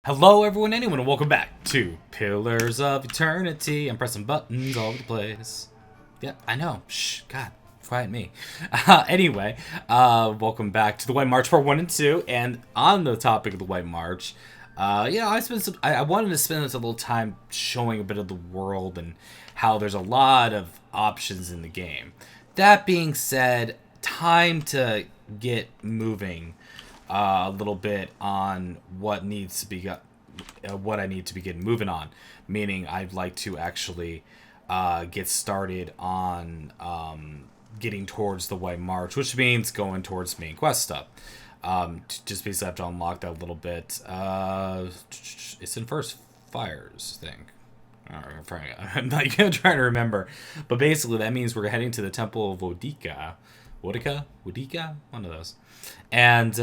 Hello, everyone, anyone, and welcome back to Pillars of Eternity. I'm pressing buttons all over the place. Yeah, I know. Shh, God, quiet me. Anyway, welcome back to the White March Part 1 and 2. And on the topic of the White March, I wanted to spend a little time showing a bit of the world and how there's a lot of options in the game. That being said, time to get moving a little bit on what needs to be what I need to be getting moving on. Meaning, I'd like to actually get started on getting towards the White March, which means going towards main quest stuff. Just because I have to unlock that a little bit. It's in First Fires, I think. I'm not even trying to remember, but basically that means we're heading to the Temple of Woedica. Woedica? One of those. And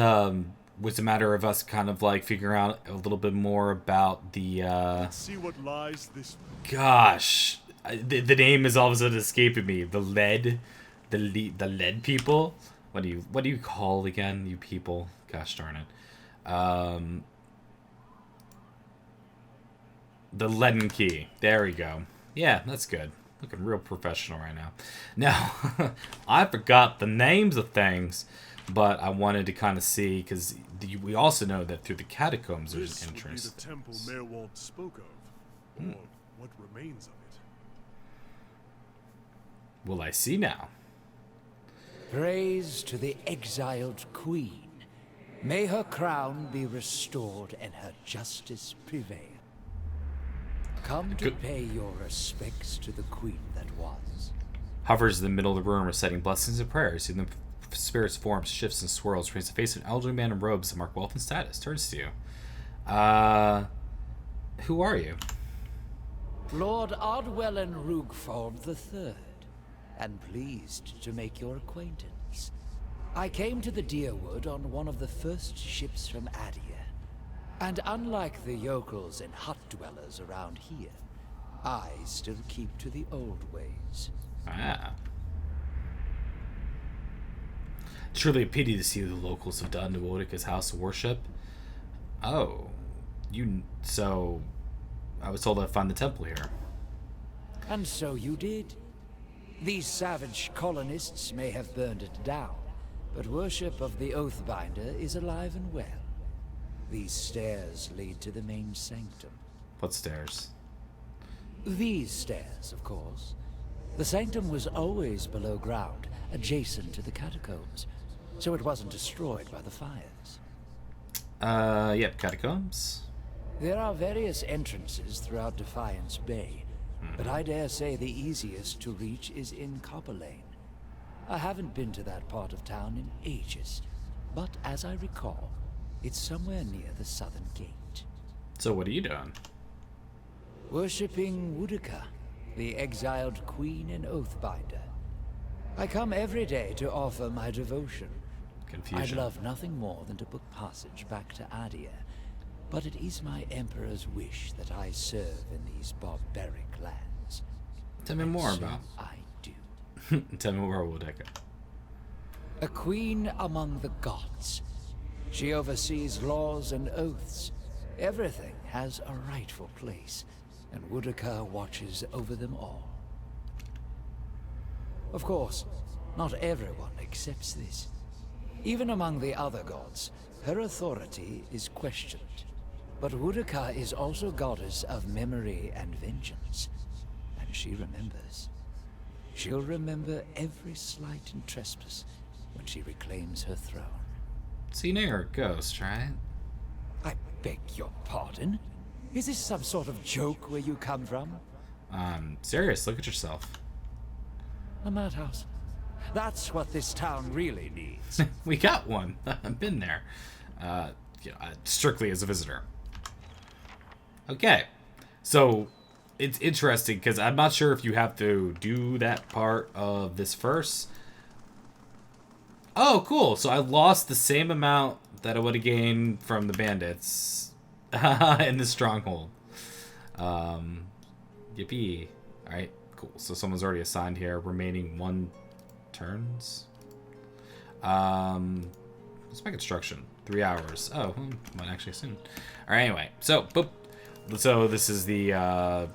it's a matter of us kind of like figuring out a little bit more about the Let's see what lies this way. gosh, the name is all of a sudden escaping me. The lead people. What do you call again, you people? Gosh darn it. The leaden key. There we go. Yeah, that's good. Looking real professional right now. Now, I forgot the names of things, but I wanted to kind of see, because we also know that through the catacombs there's an entrance. This would be the temple Merwald spoke of, or what remains of it. Well, I see now. Praise to the exiled queen. May her crown be restored and her justice prevail. Come to pay your respects to the queen that was. Hovers in the middle of the room reciting blessings and prayers. In the spirit's form shifts and swirls, brings the face of an elderly man in robes that mark wealth and status. Turns to you. Who are you? Lord Ardwellen Rugford III, and pleased to make your acquaintance. I came to the Deerwood on one of the first ships from Adia. And unlike the yokels and hut dwellers around here, I still keep to the old ways. Ah. Truly a pity to see what the locals have done to Woedica's house of worship. Oh. So, I was told I'd find the temple here. And so you did. These savage colonists may have burned it down, but worship of the Oathbinder is alive and well. These stairs lead to the main sanctum. What stairs? These stairs, of course. The sanctum was always below ground, adjacent to the catacombs, so it wasn't destroyed by the fires. Yep, catacombs. There are various entrances throughout Defiance Bay, but I dare say the easiest to reach is in Copper Lane. I haven't been to that part of town in ages, but as I recall, it's somewhere near the southern gate. So what are you doing? Worshipping Woedica, the exiled queen and oathbinder. I come every day to offer my devotion. Confusion. I'd love nothing more than to book passage back to Adia, but it is my emperor's wish that I serve in these barbaric lands. Tell me more So about. I do. Tell me more about Woedica. A queen among the gods. She oversees laws and oaths. Everything has a rightful place, and Woedica watches over them all. Of course, not everyone accepts this. Even among the other gods, her authority is questioned. But Woedica is also goddess of memory and vengeance, and she remembers. She'll remember every slight and trespass when she reclaims her throne. So you know you're a ghost, right? I beg your pardon? Is this some sort of joke where you come from? Serious, look at yourself. A madhouse. That's what this town really needs. We got one. I've been there. Strictly as a visitor. Okay. So, it's interesting, because I'm not sure if you have to do that part of this first. Oh, cool. So I lost the same amount that I would have gained from the bandits in the stronghold. Yippee. Alright, cool. So someone's already assigned here. Remaining 1 turns. What's my construction? 3 hours. Oh, might actually soon. All right, anyway. So, boop. So this is the, I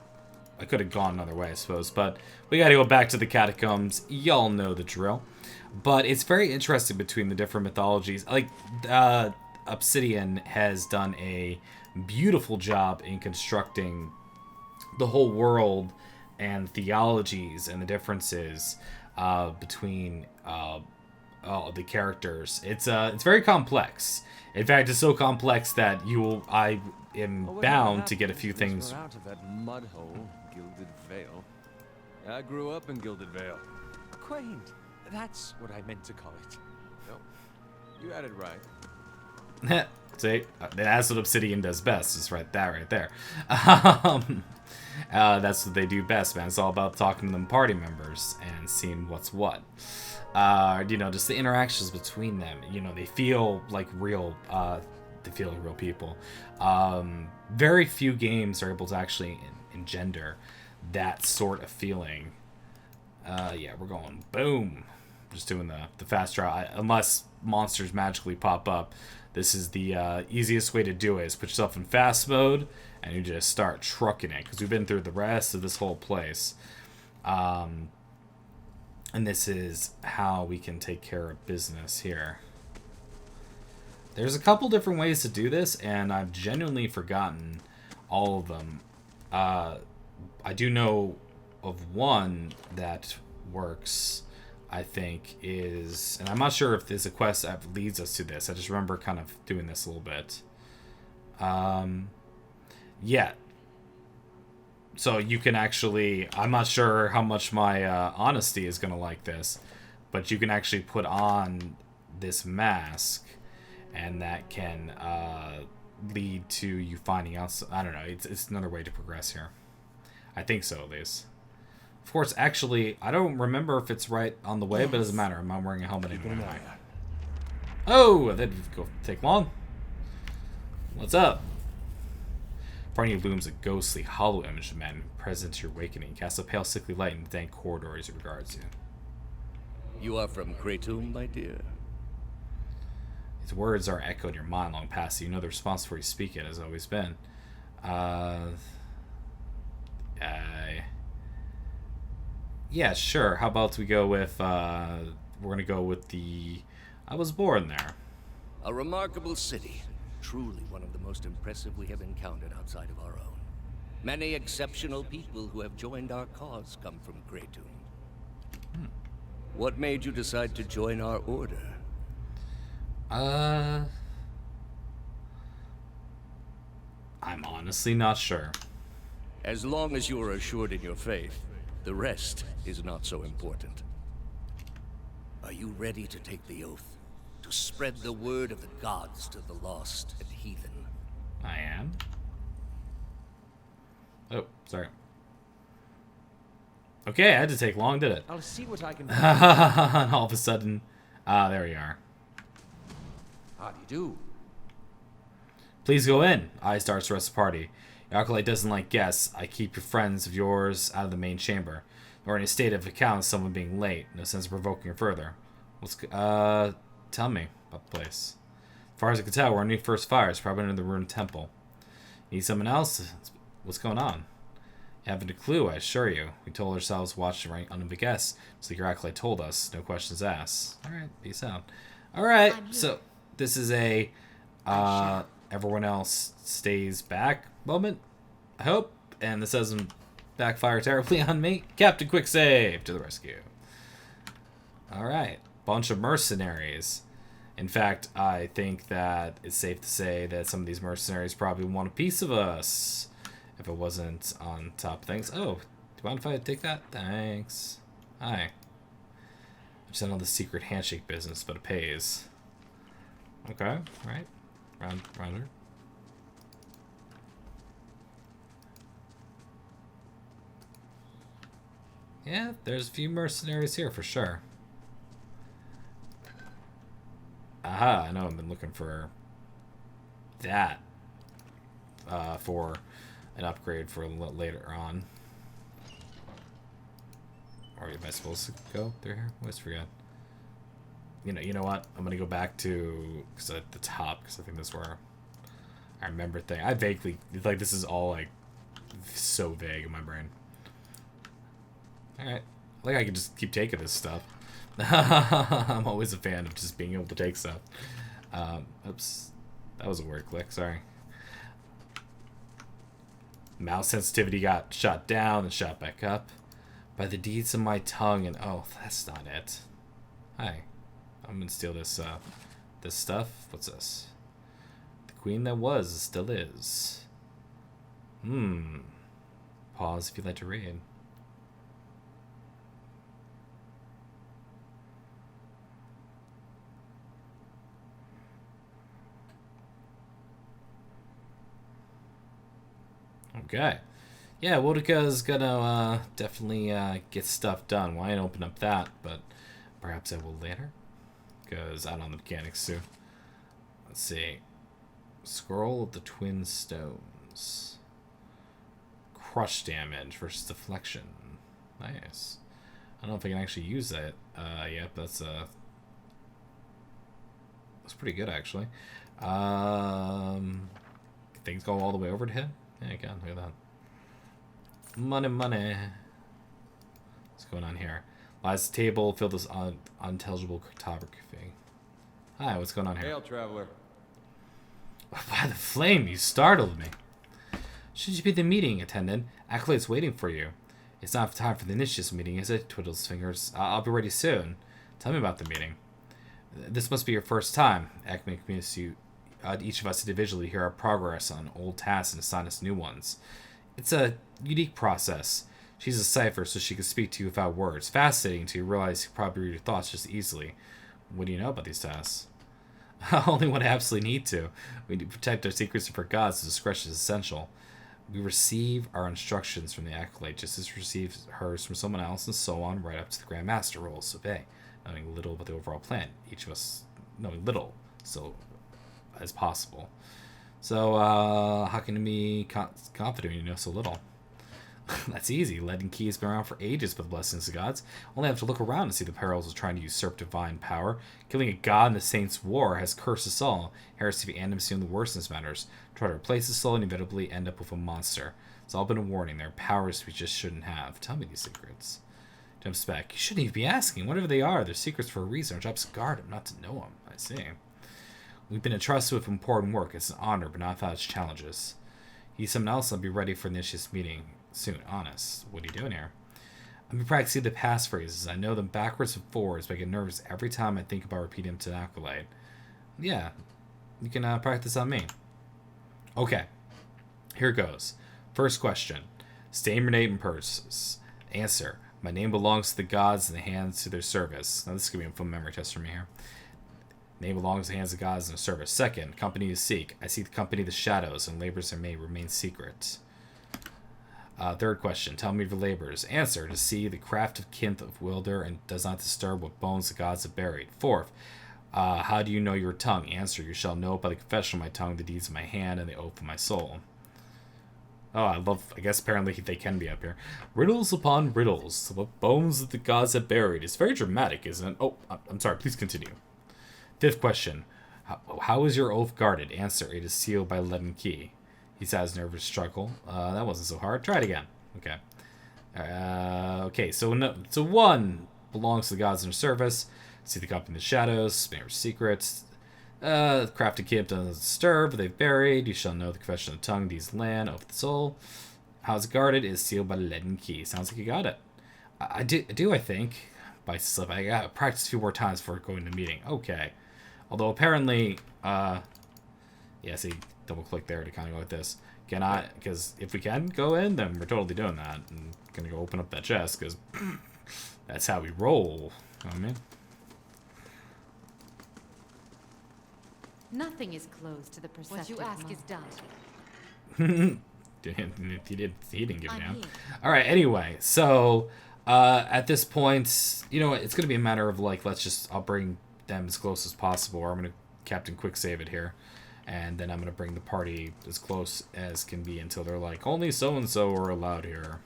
could have gone another way, I suppose, but we got to go back to the catacombs. Y'all know the drill. But it's very interesting between the different mythologies. Like, Obsidian has done a beautiful job in constructing the whole world and theologies and the differences between all the characters. It's very complex. In fact, it's so complex that I am bound to get a few things. Out of that mud hole, Gilded Vale. I grew up in Gilded Vale. Quaint. That's what I meant to call it. No, you had it right. See, that's what Obsidian does best. Is right there. That's what they do best, man. It's all about talking to them party members and seeing what's what. You know, just the interactions between them. You know, they feel like real. They feel like real people. Very few games are able to actually engender that sort of feeling. Yeah, we're going boom. Just doing the fast draw. Unless monsters magically pop up, this is the easiest way to do it. Is put yourself in fast mode and you just start trucking it, because we've been through the rest of this whole place. And this is how we can take care of business here. There's a couple different ways to do this, and I've genuinely forgotten all of them. I do know of one that works, I think, is... And I'm not sure if there's a quest that leads us to this. I just remember kind of doing this a little bit. Yeah. So you can actually... I'm not sure how much my honesty is going to like this, but you can actually put on this mask, and that can lead to you finding out... I don't know. It's another way to progress here. I think so, at least. Of course, actually, I don't remember if it's right on the way, but it doesn't matter. I'm not wearing a helmet anymore. Oh, that didn't go take long. What's up? In front of you looms a ghostly, hollow image of man present to your awakening. Casts a pale, sickly light in the dank corridor as he regards you. You are from Kratom, my dear? His words are echoed in your mind long past you. You know the response before you speak it has always been. Yeah, sure. How about we go with, we're going to go with the... I was born there. A remarkable city. Truly one of the most impressive we have encountered outside of our own. Many exceptional people who have joined our cause come from Kratom. What made you decide to join our order? I'm honestly not sure. As long as you are assured in your faith, the rest is not so important. Are you ready to take the oath? To spread the word of the gods to the lost and heathen? I am. Oh, sorry. Okay, I had to take long, did it? I'll see what I can do. All of a sudden, there we are. How do you do? Please go in. I starts the rest of the party. Your acolyte doesn't like guests. I keep your friends of yours out of the main chamber. Or in a state of account of someone being late. No sense of provoking her further. Tell me about the place. As far as I can tell, we're on the first fire. It's probably in the ruined temple. Need someone else? What's going on? You haven't a clue, I assure you. We told ourselves watch right on the guests. Just like your acolyte told us. No questions asked. Alright, peace out. Alright, so this is a everyone else stays back moment, I hope. And this doesn't backfire terribly on me. Captain Quick Save to the rescue. Alright, bunch of mercenaries. In fact, I think that it's safe to say that some of these mercenaries probably want a piece of us. If it wasn't on top of things. Oh, do you mind if I take that? Thanks. Hi. I just done all the secret handshake business, but it pays. Okay, alright. Rounder. Yeah, there's a few mercenaries here for sure. Aha, I know I've been looking for that. For an upgrade for a little later on. Or am I supposed to go through here? I always forget. You know what? I'm gonna go back to at the top because I think that's where I remember thing. I vaguely like this is all like so vague in my brain. All right, like I can just keep taking this stuff. I'm always a fan of just being able to take stuff. Oops, that was a weird click. Sorry. Mouse sensitivity got shot down and shot back up by the deeds of my tongue. And oh, that's not it. Hi. I'm gonna steal this this stuff. What's this? The queen that was still is. Pause if you'd like to read. Okay. Yeah, Woedica is gonna definitely get stuff done. Why not open up that? But perhaps I will later. Because I don't know the mechanics too. Let's see. Scroll of the Twin Stones. Crush damage versus deflection. Nice. I don't know if I can actually use that yet, but that's pretty good actually. Things go all the way over to him? Yeah, I can. Look at that. Money, money. What's going on here? Last table filled with unintelligible cryptography. Hi, what's going on here? Hail, traveler. By the flame, you startled me. Should you be the meeting attendant? Acolyte's waiting for you. It's not time for the initiates meeting, is it? Twiddles fingers. I'll be ready soon. Tell me about the meeting. This must be your first time. Acolyte commits you, each of us individually, hear our progress on old tasks and assign us new ones. It's a unique process. She's a cipher, so she can speak to you without words. Fascinating to realize you probably read your thoughts just easily. What do you know about these tasks? Only what I absolutely need to. We need to protect our secrets for gods, so discretion is essential. We receive our instructions from the acolyte, just as we receive hers from someone else, and so on, right up to the Grand Master roles. Obey, knowing little about the overall plan. Each of us knowing little, so as possible. So, how can you be confident when you know so little? That's easy. Leaden Key has been around for ages with the blessings of gods. Only have to look around to see the perils of trying to usurp divine power. Killing a god in the Saints' War has cursed us all. Heresy and animus the worst in this matters. Try to replace the soul and inevitably end up with a monster. It's all been a warning. There are powers we just shouldn't have. Tell me these secrets. Jumps back. You shouldn't even be asking. Whatever they are, they're secrets for a reason. Our job's to guard them, not to know them. I see. We've been entrusted with important work. It's an honor, but not without its challenges. He's someone else. I'll be ready for the initiates meeting soon. Honest. What are you doing here? I've been practicing the passphrases. I know them backwards and forwards, but I get nervous every time I think about repeating them to an acolyte. Yeah, you can practice on me. Okay, here goes. First question. Stain your name and purses. Answer. My name belongs to the gods and the hands to their service. Now this is going to be a full memory test for me here. Name belongs to the hands of gods and their service. Second, company to seek. I seek the company of the shadows, and labors are may remain secret. Third question. Tell me of your labors. Answer. To see the craft of Kinth of Wilder and does not disturb what bones the gods have buried. Fourth. How do you know your tongue? Answer. You shall know by the confession of my tongue, the deeds of my hand, and the oath of my soul. Oh, I guess apparently they can be up here. Riddles upon riddles. What bones the gods have buried. It's very dramatic, isn't it? Oh, I'm sorry. Please continue. Fifth question. How is your oath guarded? Answer. It is sealed by leaden key. He says nervous struggle. That wasn't so hard. Try it again. Okay. Okay, so one belongs to the gods in their service. See the company in the shadows. Mirror secrets. Crafted camp doesn't disturb. They've buried. You shall know the confession of the tongue. These land of the soul. How it's guarded is sealed by the leaden key. Sounds like you got it. I do. I think. By slip. I got to practice a few more times before going to the meeting. Okay. Although apparently, yeah. See. Double click there to kind of go like this. Can I? Because if we can go in, then we're totally doing that. I'm gonna go open up that chest because that's how we roll. You know what I mean? Nothing is closed to the perceptive. What you ask is done. he didn't give a damn. All right. Anyway, so at this point, you know what? It's gonna be a matter of like, I'll bring them as close as possible, or I'm gonna Captain Quick Save it here. And then I'm going to bring the party as close as can be until they're like, only so-and-so are allowed here.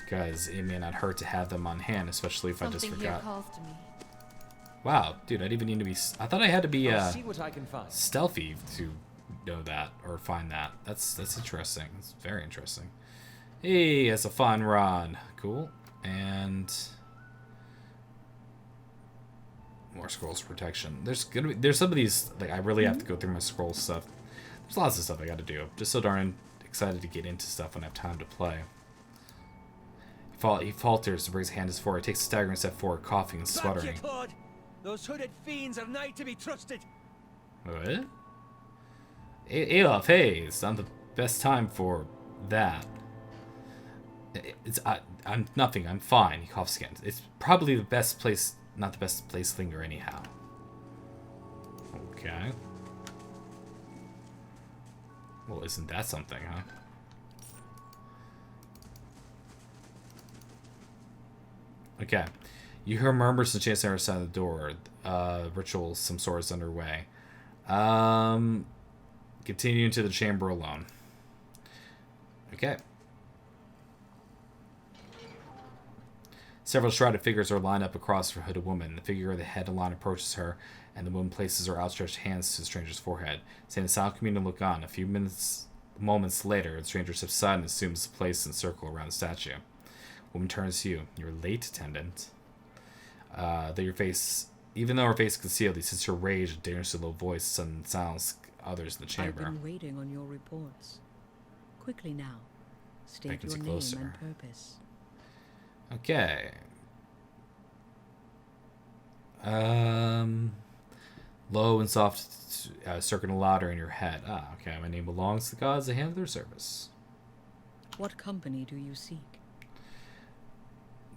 because it may not hurt to have them on hand, especially if I just Something here forgot. calls to me. Wow, dude, I didn't even need to be. I thought I had to be I'll see what I can find. stealthy to know that or find that. That's interesting. It's very interesting. Hey, it's a fun run. Cool. And more scrolls protection. There's some of these like I really have to go through my scroll stuff. There's lots of stuff I got to do. Just so darn excited to get into stuff when I have time to play. He falters to bring his hand to his forehead. He takes a staggering step forward, coughing and spluttering. Those hooded fiends are nigh to be trusted. What? Olaf, hey, it's not the best time for that. I'm nothing. I'm fine. He coughs again. It's probably the best place, not the best place to linger anyhow. Okay. Well, isn't that something, huh? Okay. You hear murmurs and chants on the other side of the door. Ritual of some sort is underway. Continue into the chamber alone. Okay. Several shrouded figures are lined up across the hooded woman. The figure of the head alone approaches her, and the woman places her outstretched hands to the stranger's forehead, saying the silent communion look on. A few moments later, the stranger steps aside and assumes a place in a circle around the statue. The woman turns to you. You're late, attendant. Even though her face is concealed, he sits her rage and dangerously low voice and sounds others in the chamber. I've been waiting on your reports. Quickly now, state Beckons your you name closer. and purpose. Okay. Low and soft, circling louder in your head. Ah, okay. My name belongs to the gods that handle their service. What company do you seek?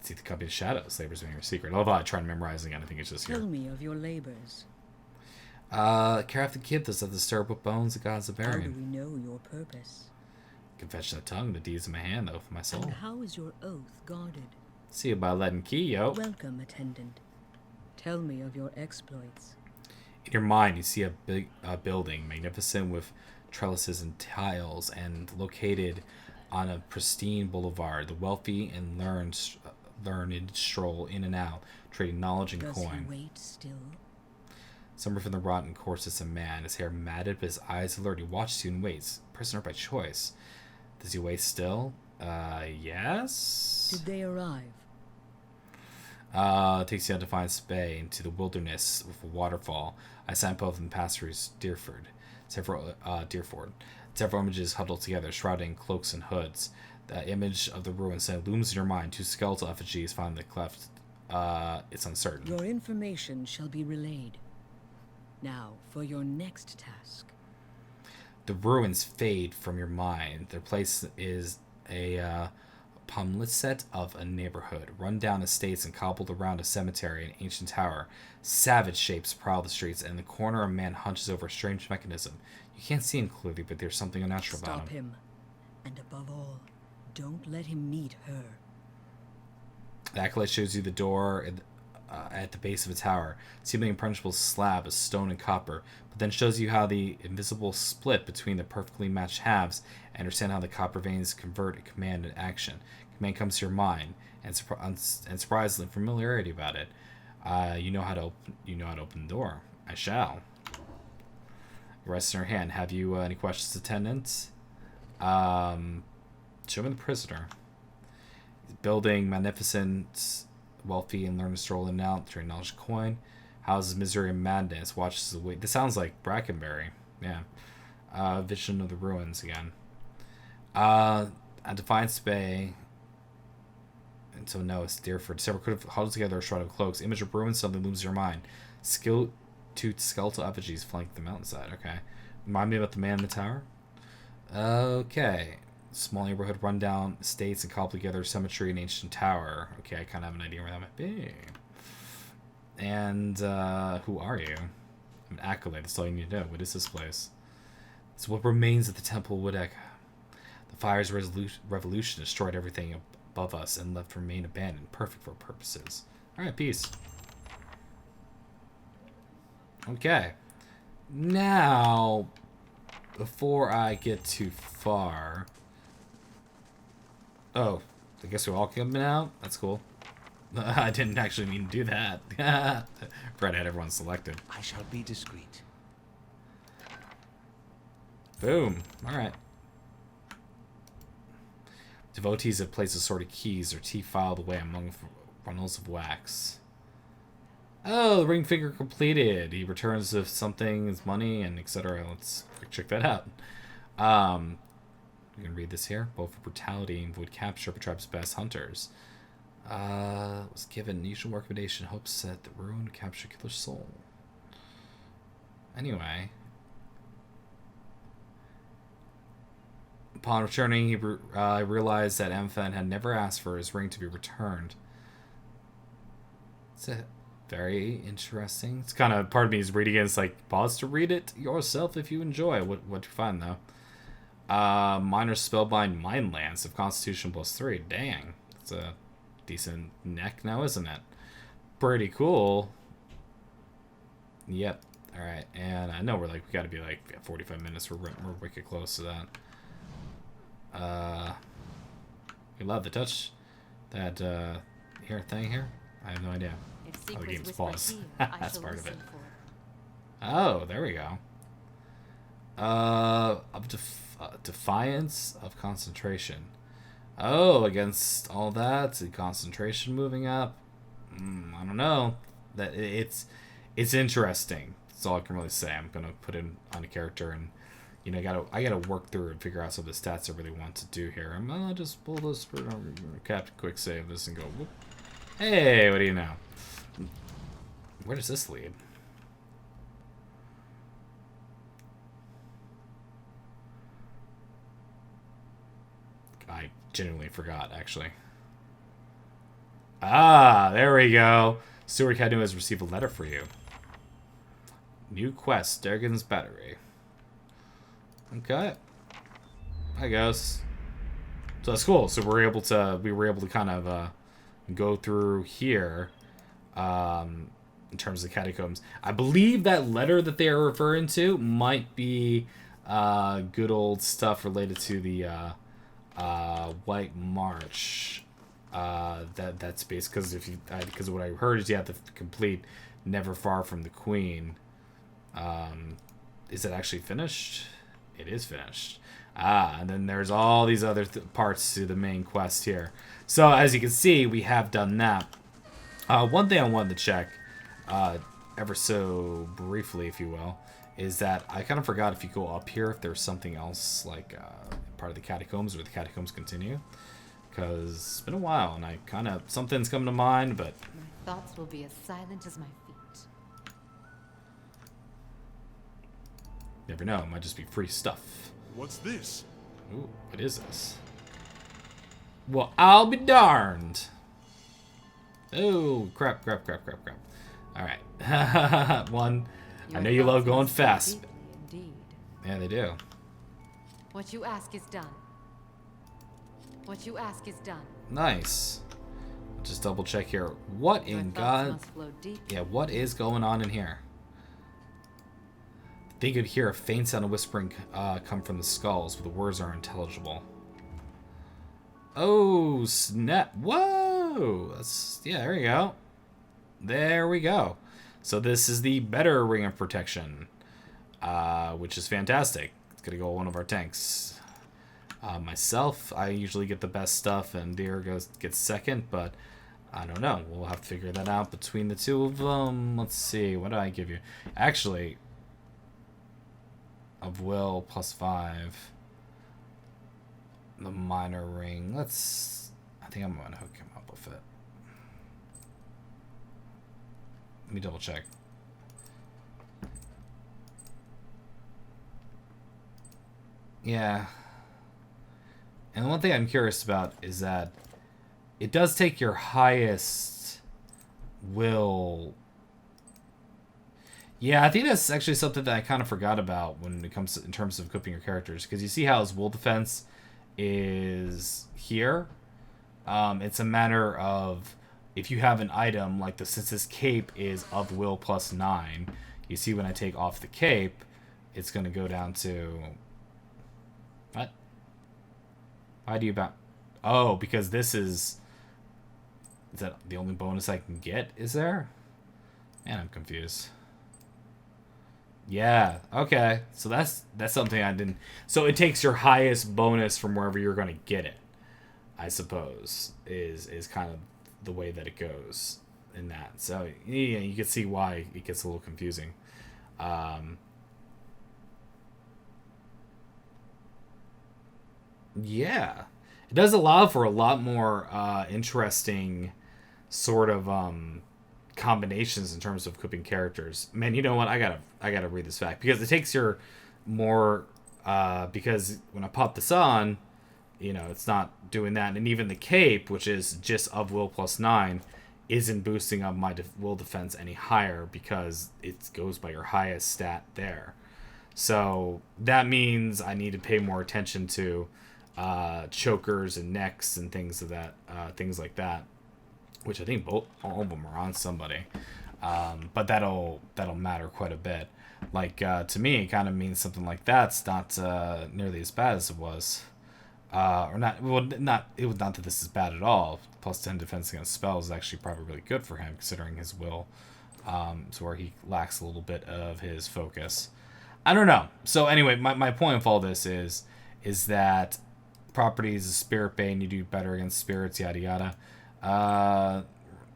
See the company of shadows. Labors being your secret. I love how I try memorizing it. I think it's just Tell here. me of your labors. Care the Kithas of the stirrup with bones, the gods of How do burying. we know your purpose? Confession of tongue, the deeds of my hand, though, for my soul. And how is your oath guarded? See you by lead and key, yo. Welcome, attendant. Tell me of your exploits. In your mind, you see a big building, magnificent with trellises and tiles, and located on a pristine boulevard. The wealthy and learned stroll in and out, trading knowledge and Does coin. he wait still? Somewhere from the rotten corpse is a man, his hair matted, but his eyes alert. He watches you and waits. Prisoner by choice. Does he wait still? Yes? Did they arrive? Takes you out to find Spay into the wilderness with a waterfall. I signpost and pass through Deerford. Several images huddled together, shrouded in cloaks and hoods. The image of the ruins looms in your mind. Two skeletal effigies found in the cleft. It's uncertain. Your information shall be relayed. Now, for your next task. The ruins fade from your mind. Their place is a pulsating of a neighborhood, run-down estates and cobbled around a cemetery and ancient tower. Savage shapes prowl the streets, and in the corner a man hunches over a strange mechanism. You can't see him clearly, but there's something unnatural about Stop him. And above all, don't let him meet her. The acolyte shows you the door at the base of a tower, seemingly impenetrable slab of stone and copper, but then shows you how the invisible split between the perfectly matched halves, and understand how the copper veins convert a command into action. Command comes to your mind, and surprisingly familiarity about it. You know how to open the door. I shall. Rests in her hand. Have you any questions, attendant? Show me the prisoner. Building, magnificent, wealthy, and learned to stroll in and out, trade knowledge coin. Houses misery and madness. Watches the way. This sounds like Brackenberry. Yeah. Vision of the ruins again. A Defiance Bay. And so no, it's Deerford. Several could have huddled together a shroud of cloaks. Image of ruins suddenly looms in your mind. Two skeletal effigies flank the mountainside. Okay. Remind me about the man in the tower? Okay. Small neighborhood, rundown estates and cobbled together cemetery and ancient tower. Okay, I kind of have an idea where that might be. And who are you? I'm an acolyte. That's all you need to know. What is this place? It's what remains of the temple Woedica. The fire's revolution destroyed everything above us and left remain abandoned, perfect for purposes. All right, peace. Okay. Now, before I get too far... Oh, I guess we're all coming out. That's cool. I didn't actually mean to do that. Fred had everyone selected. I shall be discreet. Boom. Alright. Devotees have placed assorted keys or tea filed away among bundles of wax. Oh, the ring finger completed. He returns with something, his money, and etc. Let's check that out. You can read this here. Both for brutality and Woedica for tribe's best hunters. Was given usual recommendation, hopes that the ruin capture killer's soul. Anyway. Upon returning, he realized that Amphan had never asked for his ring to be returned. It's very interesting. It's kind of, part of me is reading it. It's like, pause to read it yourself if you enjoy. What you find, though? Minor spellbind mind lance of Constitution +3. Dang. That's a decent neck now, isn't it? Pretty cool. Yep. Alright, and I know we gotta be like at 45 minutes. We're wicked close to that. We love the touch. That, here thing here? I have no idea. Oh, the game's paused. That's part of it. Oh, there we go. Defiance of concentration. Oh, against all that, the concentration moving up. I don't know. That it's interesting. That's all I can really say. I'm gonna put in on a character, and you know, I gotta work through and figure out some of the stats I really want to do here. I'm gonna just pull this, cap, quick save this, and go. Whoop. Hey, what do you know? Where does this lead? I genuinely forgot, actually. Ah, there we go. Stewart Cadno has received a letter for you. New quest, Dergen's Battery. Okay. I guess. So that's cool. So we were able to kind of go through here in terms of catacombs. I believe that letter that they are referring to might be good old stuff related to the White March. That's based because because what I heard is you have to complete Never Far from the Queen. Is it actually finished? It is finished. And then there's all these other parts to the main quest here. So as you can see, we have done that. One thing I wanted to check, ever so briefly, if you will, is that I kind of forgot if you go up here, if there's something else like part of the catacombs, where the catacombs continue. Because it's been a while, and I kind of, something's coming to mind, but... My thoughts will be as silent as my feet. Never know, it might just be free stuff. What's this? Ooh, what is this? Well, I'll be darned. Oh, crap. Alright. One, I know you love going fast. Indeed. Yeah, they do. What you ask is done. What you ask is done. Nice. Just double check here. What in God? Yeah, what is going on in here? They could hear a faint sound of whispering come from the skulls, but the words are unintelligible. Oh, snap. Whoa! Yeah, there we go. There we go. So this is the better Ring of Protection, which is fantastic. It's going to go on one of our tanks. Myself, I usually get the best stuff, and Deer gets second, but I don't know. We'll have to figure that out between the two of them. Let's see. What did I give you? Actually, of will +5. The minor ring. I think I'm going to hook him up with it. Let me double check. Yeah. And the one thing I'm curious about is that it does take your highest will. Yeah, I think that's actually something that I kind of forgot about when it comes to, in terms of equipping your characters. Because you see how his will defense is here. It's a matter of if you have an item, like since this cape is of will +9, you see when I take off the cape, it's going to go down to... What? Why do you bounce? Oh, because this is that the only bonus I can get, is there? Man, I'm confused. Yeah, okay. So that's something I didn't... So it takes your highest bonus from wherever you're going to get it, I suppose, is kind of the way that it goes in that. So, yeah, you can see why it gets a little confusing. Yeah. It does allow for a lot more interesting sort of combinations in terms of equipping characters. Man, you know what? I gotta read this back because it takes your more because when I pop this on, you know, it's not doing that, and even the cape, which is just of will +9, isn't boosting up my will defense any higher because it goes by your highest stat there. So that means I need to pay more attention to chokers and necks and things of that, things like that, which I think all of them are on somebody. But that'll matter quite a bit. Like to me, it kind of means something like that's not nearly as bad as it was, or not. Well, not it was not that this is bad at all. +10 defense against spells is actually probably really good for him considering his will, so where he lacks a little bit of his focus. I don't know. So anyway, my point of all this is that properties is Spirit Bane, you do better against spirits, yada yada.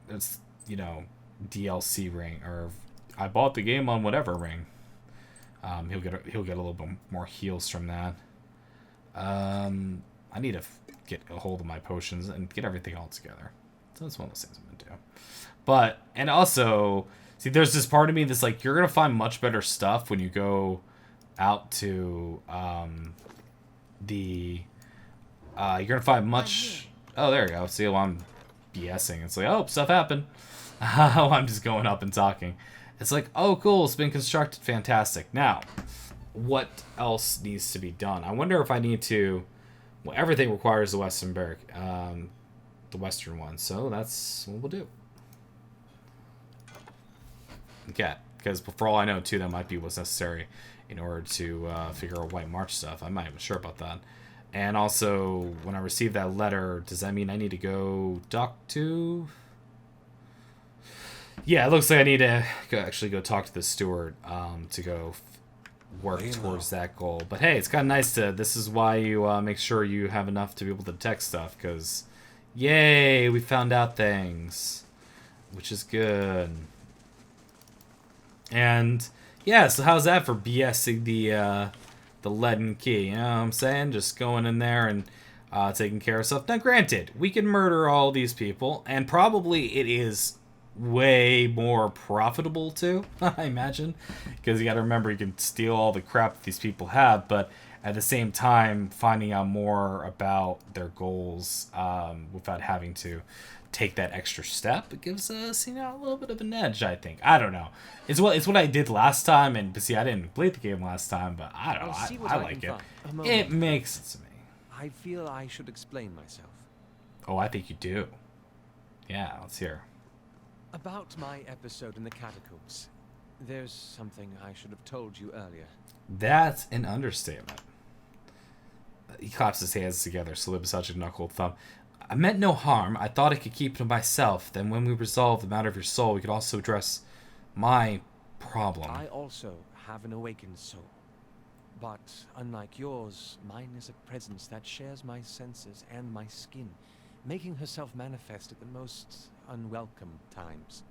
It's, you know, DLC ring, or I bought the game on whatever ring. He'll get a little bit more heals from that. I need to get a hold of my potions and get everything all together. So that's one of those things I'm gonna do. But, and also, see, there's this part of me that's like, you're gonna find much better stuff when you go out to you're gonna find much. Oh, there you go. See, while I'm BSing, it's like, oh, stuff happened. I'm just going up and talking. It's like, oh, cool, it's been constructed, fantastic. Now, what else needs to be done? I wonder if I need to. Well, everything requires the Western barrack, the Western one. So that's what we'll do. Okay, because for all I know, too, that might be what's necessary in order to figure out White March stuff. I'm not even sure about that. And also, when I receive that letter, does that mean I need to go talk to... Yeah, it looks like I need to actually go talk to the steward to go work towards that goal. But hey, it's kind of nice to... This is why you make sure you have enough to be able to detect stuff, because... Yay, we found out things. Which is good. And, yeah, so how's that for BSing the leaden key? You know what I'm saying? Just going in there and taking care of stuff. Now, granted, we can murder all these people, and probably it is way more profitable too, I imagine, because you got to remember you can steal all the crap that these people have, but at the same time finding out more about their goals without having to take that extra step, it gives us, you know, a little bit of an edge, I think. I don't know. It's what I did last time, and but see, I didn't play the game last time, but I don't know. I like it. It makes sense to me. I feel I should explain myself. Oh, I think you do. Yeah, let's hear. About my episode in the catacombs. There's something I should have told you earlier. That's an understatement. He claps his hands together, solid knuckled thumb. I meant no harm. I thought I could keep it to myself. Then when we resolve the matter of your soul, we could also address my problem. I also have an awakened soul. But unlike yours, mine is a presence that shares my senses and my skin, making herself manifest at the most unwelcome times.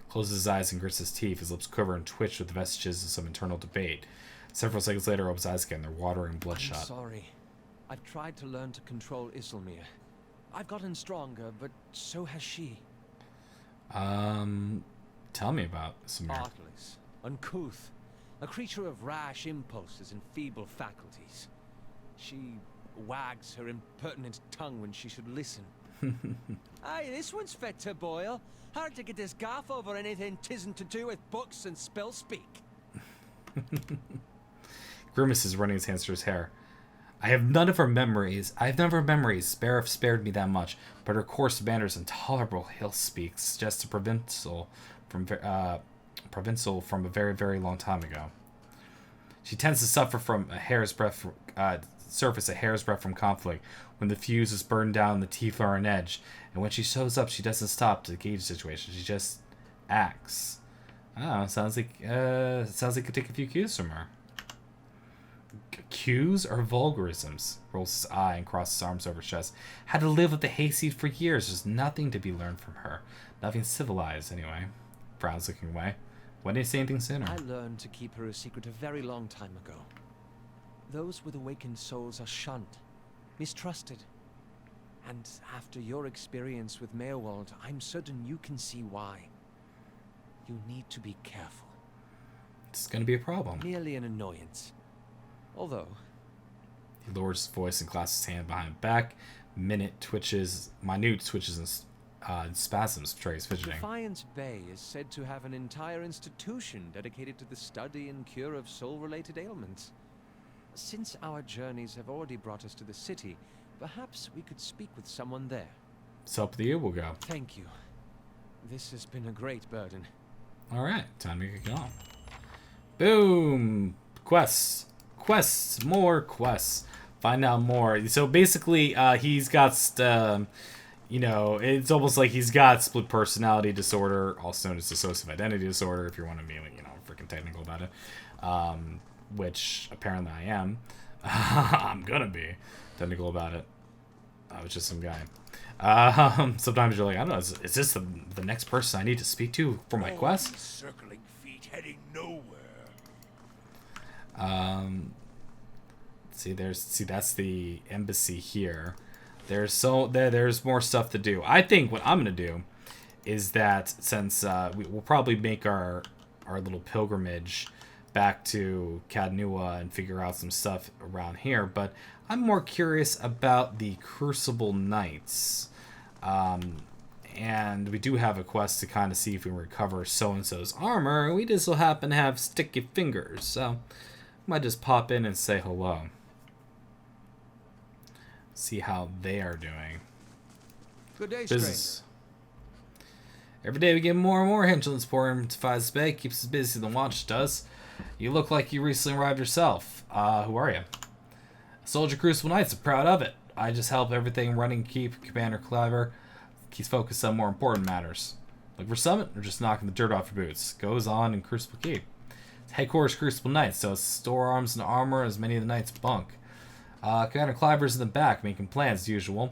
Closes his eyes and grits his teeth. His lips quiver and twitch with the vestiges of some internal debate. Several seconds later, opens his eyes again. They're watering bloodshot. I'm sorry. I've tried to learn to control Isilmir. I've gotten stronger, but so has she. Tell me about Isilmir. Artless, uncouth, a creature of rash impulses and feeble faculties. She wags her impertinent tongue when she should listen. Aye, this one's fit to boil. Hard to get this gaff over anything tisn't to do with books and spell speak. Grimace is running his hands through his hair. I have none of her memories. Sparrow spared me that much, but her coarse manners and tolerable hill speak suggest a provincial from a very, very long time ago. She tends to suffer from a hair's breadth surface a hair's breadth from conflict. When the fuse is burned down, the teeth are on edge. And when she shows up, she doesn't stop to gauge the situation. She just acts. Oh, sounds like it could take a few cues from her. Cues or vulgarisms? Rolls his eye and crosses his arms over his chest. Had to live with the hayseed for years. There's nothing to be learned from her. Nothing civilized, anyway. Frowns looking away. Why didn't you say anything sooner? I learned to keep her a secret a very long time ago. Those with awakened souls are shunned, mistrusted. And after your experience with Meowald, I'm certain you can see why. You need to be careful. It's gonna be a problem. Merely an annoyance. Although... He lowers his voice and clasps his hand behind his back. Minute twitches and spasms betray his fidgeting. Defiance Bay is said to have an entire institution dedicated to the study and cure of soul-related ailments. Since our journeys have already brought us to the city, perhaps we could speak with someone there. So up to you, we'll go. Thank you. This has been a great burden. Alright, time to get going. Boom! Quests. Quests. More quests. Find out more. So basically, he's got, it's almost like he's got split personality disorder, also known as dissociative identity disorder, if you want to be, freaking technical about it. Which apparently I am. I'm gonna be technical about it. I was just some guy. Sometimes you're like, I don't know, is this the next person I need to speak to for my quest? Circling feet heading nowhere. That's the embassy here. There's more stuff to do. I think what I'm gonna do is that since we'll probably make our little pilgrimage back to Cadnua and figure out some stuff around here, but I'm more curious about the Crucible Knights. And we do have a quest to kind of see if we can recover so-and-so's armor. We just so happen to have sticky fingers, so might just pop in and say hello. See how they are doing. Good day, Business. Every day we get more and more henchlins pouring into Fives Bay. Keeps us busy than Watch does. You look like you recently arrived yourself. Who are you? Soldier Crucible Knights. I'm proud of it. I just help everything running keep Commander Clever keeps focused on more important matters. Look for Summit or just knocking the dirt off your boots. Goes on in Crucible Keep. It's headquarters Crucible Knights, so it's store arms and armor as many of the knights bunk. Commander Cliver's in the back making plans as usual.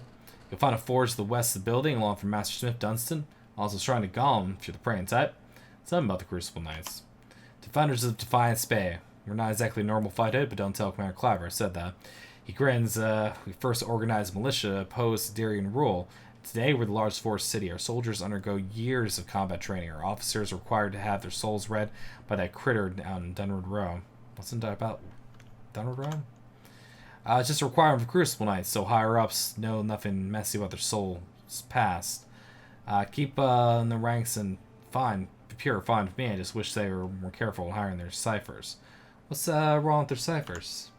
You'll find a forge to the west of the building along from Master Smith Dunstan. Also trying to Gollum if you're the praying type. Something about the Crucible Knights. Defenders of Defiance Bay. We're not exactly normal fighthead, but don't tell Commander Cliver I said that. He grins. We first organized militia opposed to Darien rule. Today we're the largest force city. Our soldiers undergo years of combat training. Our officers are required to have their souls read by that critter down in Dunwood Row. Wasn't that about Dunwood Row? It's just a requirement for Crucible Knights, so higher ups know nothing messy about their souls past. Keep in the ranks and pure fine with me. I just wish they were more careful in hiring their ciphers. What's wrong with their ciphers?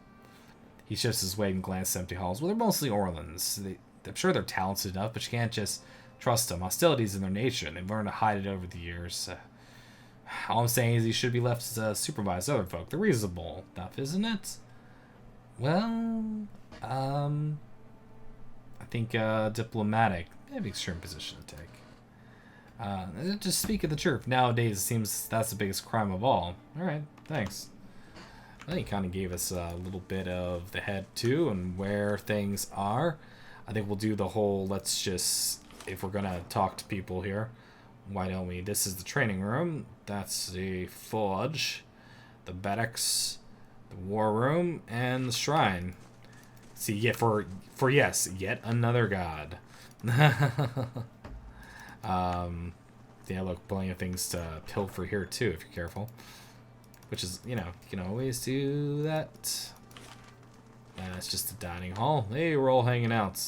He shifts his weight and glances at empty halls. Well, they're mostly Orlans. I'm sure they're talented enough, but you can't just trust them. Hostility's in their nature, and they've learned to hide it over the years. All I'm saying is he should be left to supervise other folk. They're reasonable enough, isn't it? Well, I think diplomatic. Maybe extreme position to take. Just speak of the truth. Nowadays, it seems that's the biggest crime of all. Alright, thanks. I think he kind of gave us a little bit of the head, too, and where things are. I think we'll do the whole, let's just, if we're going to talk to people here, why don't we? This is the training room. That's the forge, the barracks, the war room, and the shrine. See, yet yes, yet another god. Yeah, look, plenty of things to pilfer here too, if you're careful. Which is, you can always do that. It's just a dining hall. Hey, we're all hanging out.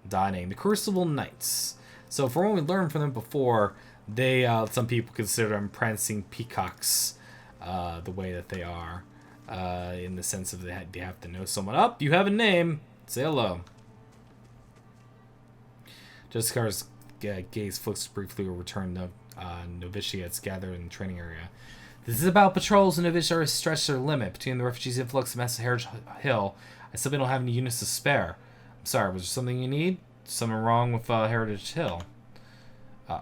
Dining. The Crucible Knights. So, from what we learned from them before, they, some people consider them prancing peacocks, the way that they are. In the sense of they have to know someone. Up, you have a name. Say hello. Jessica's gaze flicks briefly will return novitiates gathered in the training area. This is about patrols and novitiaries stretch their limit. Between the refugees' influx and Master Heritage Hill, I simply don't have any units to spare. I'm sorry, was there something you need? Something wrong with Heritage Hill?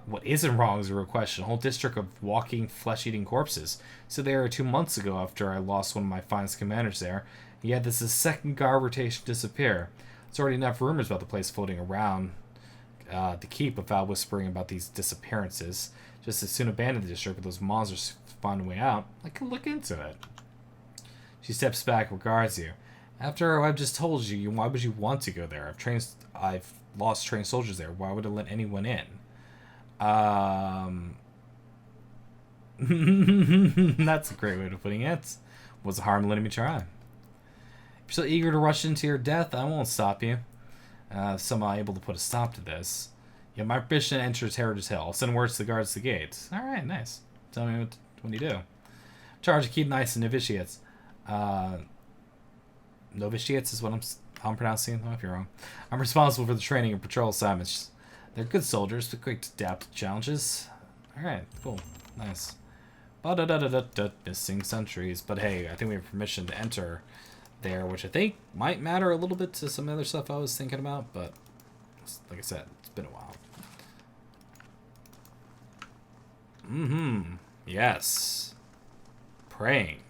What isn't wrong is a real question. A whole district of walking, flesh-eating corpses. So there 2 months ago after I lost one of my finest commanders there. Yet this is the second guard rotation disappear. There's already enough rumors about the place floating around the keep without whispering about these disappearances. Just as soon abandon the district if those monsters find a way out. I can look into it. She steps back, regards you. After I've just told you, why would you want to go there? I've lost trained soldiers there. Why would I let anyone in? That's a great way of putting it. What's the harm in letting me try? If you're so eager to rush into your death, I won't stop you. Somehow able to put a stop to this. You have my permission to enter Heritage Hill. I'll send words to the guards at the gates. Alright, nice. Tell me what you do. Charge to keep nice and novitiates. Novitiates is what I'm pronouncing, though, if you're wrong. I'm responsible for the training and patrol assignments. They're good soldiers, but quick to adapt to challenges. Alright, cool. Nice. Missing sentries. But hey, I think we have permission to enter there, which I think might matter a little bit to some other stuff I was thinking about, but like I said, it's been a while. Yes. Praying.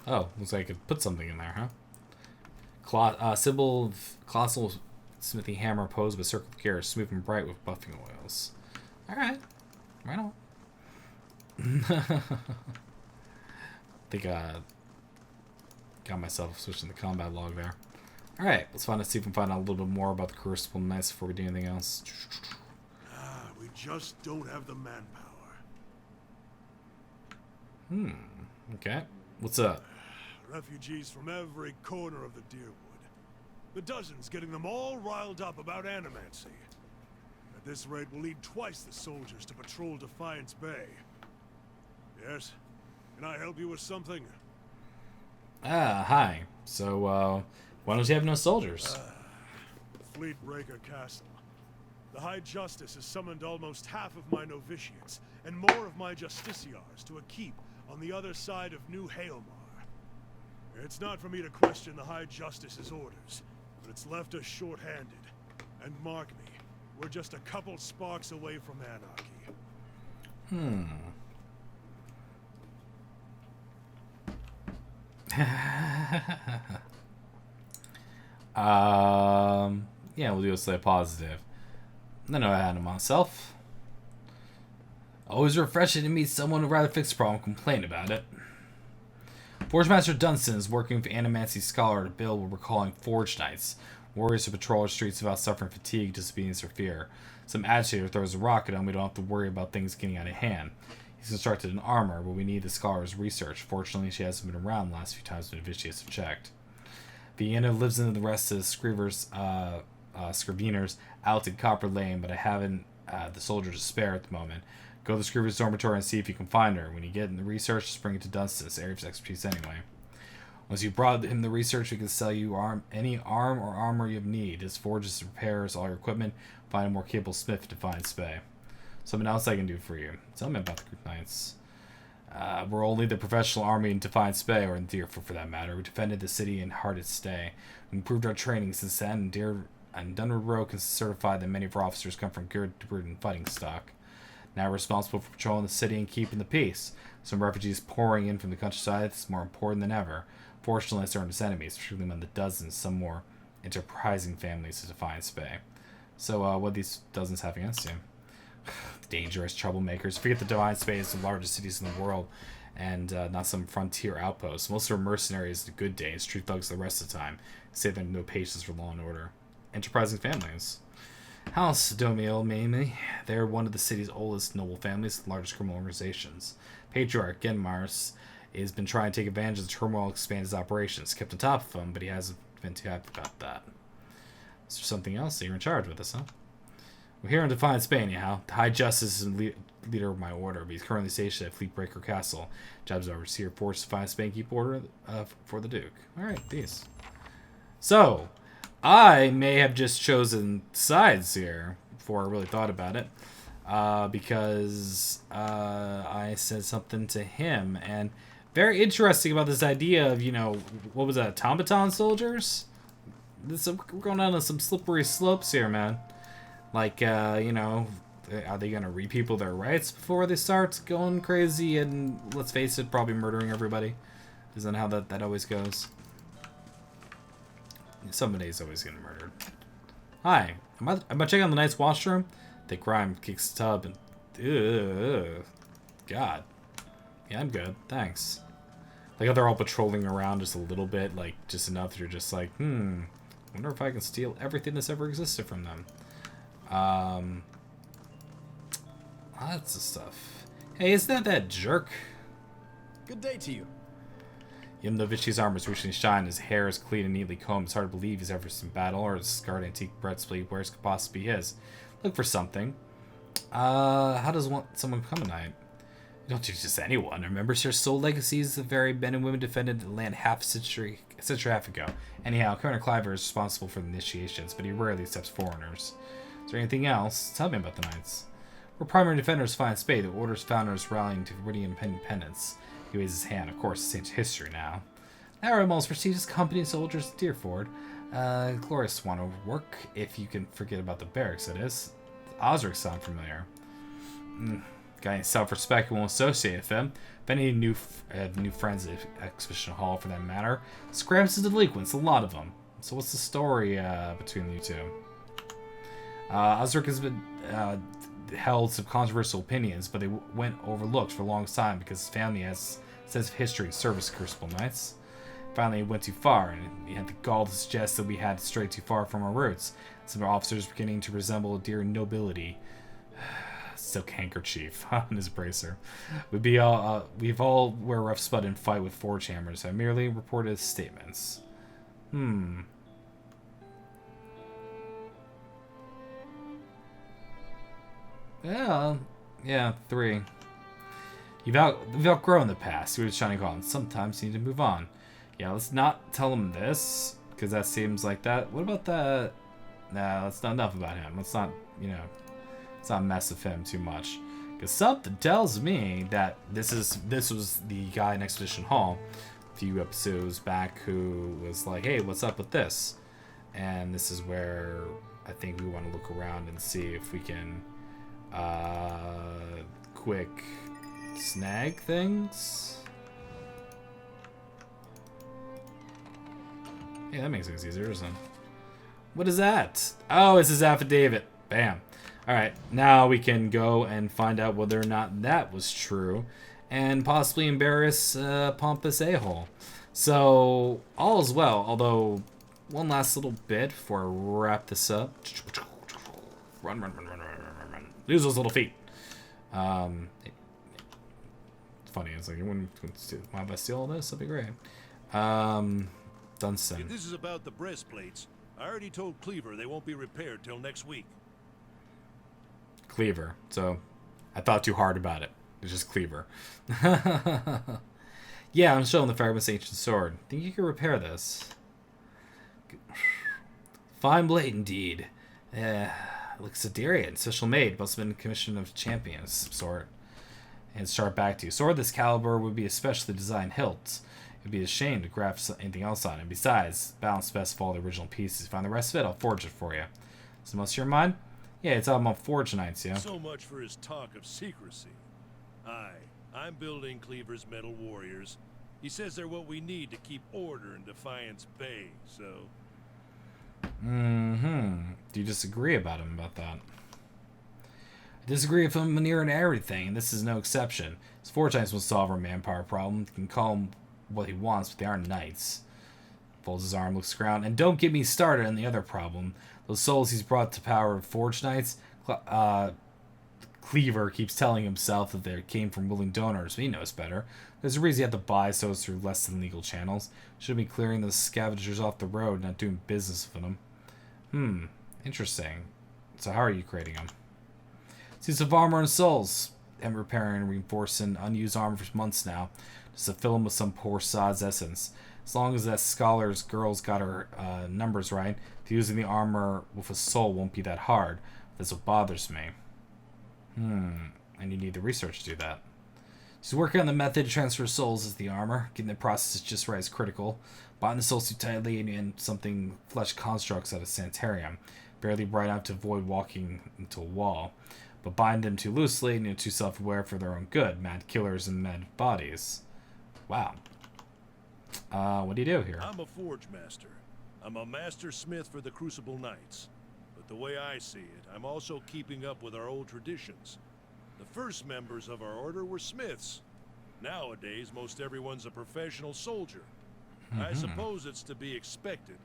Oh, looks like I could put something in there, huh? Symbol of colossal smithy hammer posed with circle gear, smooth and bright with buffing oils. Alright. Right on. I think got myself switching the combat log there. Alright, let's see if we can find out a little bit more about the crucible nice before we do anything else. We just don't have the manpower. Okay. What's up? Refugees from every corner of the Deerwood. The dozens getting them all riled up about animancy. At this rate, we'll need twice the soldiers to patrol Defiance Bay. Yes? Can I help you with something? Hi. So, why don't you have no soldiers? Fleetbreaker Castle. The High Justice has summoned almost half of my novitiates, and more of my justiciars to a keep on the other side of New Hailmar. It's not for me to question the High Justice's orders, but it's left us short-handed. And mark me, we're just a couple sparks away from anarchy. Yeah, we'll do a slight positive. I know I had him myself. Always refreshing to meet someone who'd rather fix a problem and complain about it. Forge Master Dunstan is working with Animancy Scholar to build what we're calling Forge Knights. Warriors who patrol our streets without suffering fatigue, disobedience, or fear. Some agitator throws a rocket and we don't have to worry about things getting out of hand. He's constructed an armor, but we need the Scholar's research. Fortunately, she hasn't been around the last few times when Novitiates have checked. Vienna lives in the rest of the Scriveners out in Copper Lane, but I haven't the soldier to spare at the moment. Go to the Scrivener's dormitory and see if you can find her. When you get in the research, just bring it to Dunstan. This area of expertise anyway. Once you brought him the research, we can sell you any arm or armor you need. His forges repairs all your equipment. Find a more capable smith to find Spay. Something else I can do for you. Tell me about the group knights. We're only the professional army in Defiance Bay, or in Deerfoot for that matter. We defended the city in hardest day. We improved our training since then, and Dunwood Row can certify that many of our officers come from good and fighting stock. Now we're responsible for patrolling the city and keeping the peace. Some refugees pouring in from the countryside is more important than ever. Fortunately, it's earned its enemies, particularly among the dozens, some more enterprising families of Defiance Bay. So, what these dozens have against you? Dangerous troublemakers. Forget that Defiance Bay is the largest cities in the world, and not some frontier outpost. Most of our mercenaries the good days, street thugs the rest of the time. Say they have no patience for law and order. Enterprising families. House Domiel, mainly. They're one of the city's oldest noble families, the largest criminal organizations. Patriarch Genmars has been trying to take advantage of the turmoil and expand his operations. Kept on top of him, but he hasn't been too happy about that. Is there something else? You're in charge with us, huh? We're here in Defiance Bay, anyhow. The High Justice is the leader of my order, but he's currently stationed at Fleetbreaker Castle. Job's overseer, forced Defiance Bay and keep order for the Duke. Alright, peace. So, I may have just chosen sides here before I really thought about it. because I said something to him, and very interesting about this idea of, you know, what was that, automaton soldiers? We're going down to some slippery slopes here, man. Like, you know, are they gonna read people their rights before they start going crazy and, let's face it, probably murdering everybody? Isn't that how that always goes? Somebody's always getting murdered. Hi, am I checking on the night's washroom? They grime, kicks the tub, and God. Yeah, I'm good. Thanks. Like how they're all patrolling around just a little bit, like just enough. You're just like, wonder if I can steal everything that's ever existed from them. Lots of stuff. Hey, isn't that jerk? Good day to you. Yimnovici's armor is richly shined, his hair is clean and neatly combed. It's hard to believe he's ever seen battle, or his scarred antique breastplate wears could possibly be his. Look for something. How does someone become a knight? You don't choose just anyone. Remember, Sir Soul legacies the very men and women defended the land half a century half ago. Anyhow, Colonel Cliver is responsible for the initiations, but he rarely accepts foreigners. Is there anything else? Tell me about the knights. We're primary defenders of Fine Spade, the Order's founders rallying to Viridian independence. He raises his hand. Of course, it's ancient history now. Now our most prestigious company of soldiers, Deerford. Glorious want to work, if you can forget about the barracks, that is. Osric sound familiar. Got any self-respect, we won't associate with them. If any new friends at Exhibition Hall, for that matter. Scraps of delinquents, a lot of them. So what's the story between you two? Osric has been held some controversial opinions, but they went overlooked for a long time because his family has a sense of history and service to Crucible Knights. Finally, it went too far, and he had the gall to suggest that we had strayed too far from our roots. Some officers were beginning to resemble a dear nobility. Silk handkerchief on his bracer. We've all wear rough spud and fight with forge hammers. I merely reported statements. Yeah, 3. You've outgrown the past. We were trying to go on. Sometimes you need to move on. Yeah, let's not tell him this, because that seems like that. What about that? Nah, that's not enough about him. Let's not, let's not mess with him too much. Because something tells me that this was the guy in Expedition Hall a few episodes back who was like, hey, what's up with this? And this is where I think we want to look around and see if we can quick snag things. Yeah, that makes things easier, doesn't it? What is that? Oh, it's his affidavit. Bam. Alright, now we can go and find out whether or not that was true and possibly embarrass pompous a-hole. So, all is well, although one last little bit before I wrap this up. Run. Use those little feet. It's funny, it's like, you wouldn't mind if I steal all this? That'd be great. Dunstan. If this is about the breastplates, I already told Cleaver they won't be repaired till next week. Cleaver. So, I thought too hard about it. It's just Cleaver. Yeah, I'm showing the fragment's ancient sword. Think you can repair this? Fine blade indeed. Looks Siderian, special made, must have been commissioned of champions of some sort. And start back to you. Sword this caliber would be a specially designed hilt. It'd be a shame to graft anything else on it. Besides, balance best of all the original pieces. Find the rest of it, I'll forge it for you. So most of your mind? Yeah, it's all about forge nights, yeah. So much for his talk of secrecy. I'm building Cleaver's metal warriors. He says they're what we need to keep order in Defiance Bay, so... Do you disagree about him about that? I disagree with him near and everything, and this is no exception. His forge knights will solve our manpower problem. You can call him what he wants, but they aren't knights. Folds his arm, looks around, and don't get me started on the other problem. Those souls he's brought to power of forge knights, Cleaver keeps telling himself that they came from willing donors, but he knows better. There's a reason he had to buy souls through less than legal channels. Should be clearing those scavengers off the road, not doing business with them. Interesting. So how are you creating them? Suits of armor and souls. I'm repairing and reinforcing unused armor for months now, just to fill them with some poor sod's essence. As long as that scholar's girl's got her numbers right, fusing the armor with a soul won't be that hard. That's what bothers me. And you need the research to do that. She's working on the method to transfer souls as the armor. Getting the process just right is critical. Binding the souls too tightly and something flesh constructs out of sanitarium. Barely bright enough to avoid walking into a wall. But bind them too loosely and you're too self-aware for their own good. Mad killers and mad bodies. Wow. What do you do here? I'm a forge master. I'm a master smith for the Crucible Knights. But the way I see it, I'm also keeping up with our old traditions. The first members of our order were smiths. Nowadays, most everyone's a professional soldier. I suppose it's to be expected,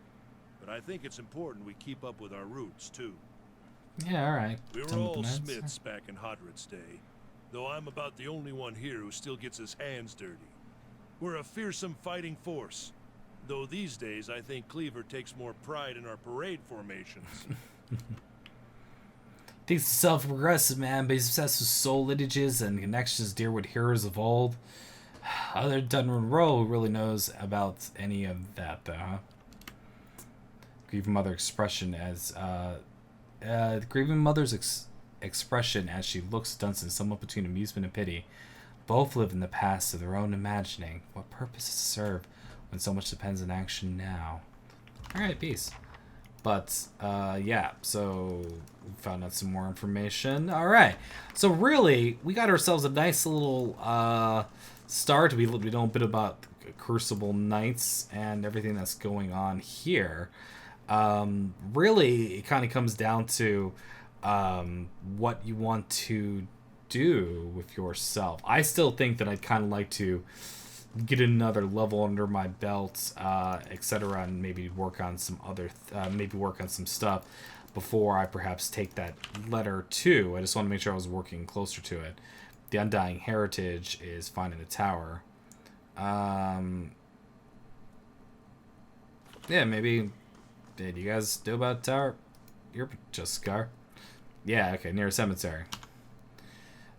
but I think it's important we keep up with our roots, too. Yeah, alright. We were all smiths back in Hodred's day, though I'm about the only one here who still gets his hands dirty. We're a fearsome fighting force, though these days I think Cleaver takes more pride in our parade formations. Thinks himself progressive, man, but he's obsessed with soul lineages and connections dear with heroes of old. Other Dunran Rowe really knows about any of that, though, huh? Grieving Mother expression as, Grieving Mother's expression as she looks at Dunstan, somewhat between amusement and pity. Both live in the past of their own imagining. What purpose does it serve when so much depends on action now? Alright, peace. But, yeah, so we found out some more information. Alright, so really, we got ourselves a nice little start. We know a bit about Crucible Knights and everything that's going on here. Really, it kind of comes down to what you want to do with yourself. I still think that I'd kind of like to get another level under my belt, etc., and maybe work on some other, maybe work on some stuff before I perhaps take that letter 2. I just want to make sure I was working closer to it. The Undying Heritage is finding the tower. Yeah, maybe. Did you guys know about the tower? You're just Scar. Yeah, okay, near a cemetery.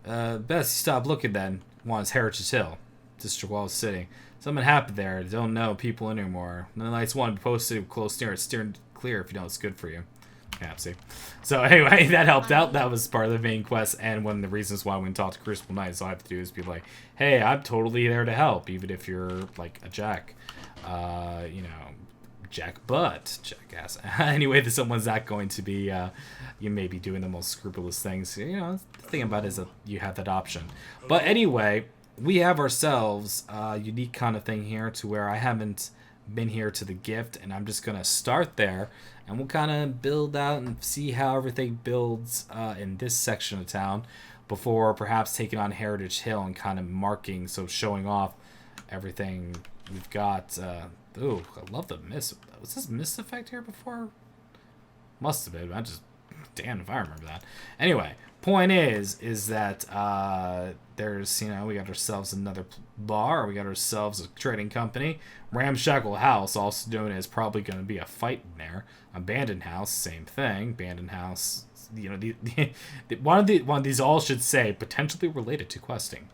Best you stop looking then. One's Heritage Hill. District Wall City. Something happened there. Don't know people anymore. None of the Knights want to be posted close near it. Steer clear if you know it's good for you. Yeah, see. So anyway, that helped out. That was part of the main quest, and one of the reasons why when we talk to Crucible Knights, all I have to do is be like, hey, I'm totally there to help, even if you're like a jack. You know, jack butt, jackass. Anyway, that someone's not going to be, you may be doing the most scrupulous things. You know, the thing about it is that you have that option. But anyway, we have ourselves a unique kind of thing here to where I haven't been here to the gift, and I'm just going to start there, and we'll kind of build out and see how everything builds in this section of town before perhaps taking on Heritage Hill and kind of marking, so showing off everything we've got. Ooh, I love the mist. Was this mist effect here before? Must have been. I just, damn if I remember that. Anyway, point is that there's, you know, we got ourselves another bar. We got ourselves a trading company. Ramshackle House, also known as probably going to be a fight in there. Abandoned House, same thing. Abandoned House, you know, one of these all should say potentially related to questing.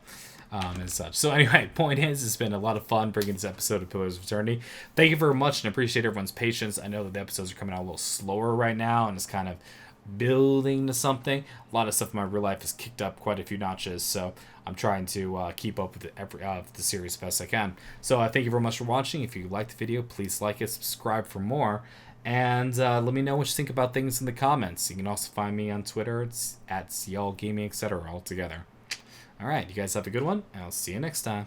And such. So anyway, point is, it's been a lot of fun bringing this episode of Pillars of Eternity. Thank you very much, and appreciate everyone's patience. I know that the episodes are coming out a little slower right now, and it's kind of building to something. A lot of stuff in my real life has kicked up quite a few notches, so I'm trying to keep up with the series best I can. So thank you very much for watching. If you liked the video, please like it, subscribe for more, and let me know what you think about things in the comments. You can also find me on Twitter. It's at Ziyal Gaming, etc. all together. Alright, you guys have a good one, and I'll see you next time.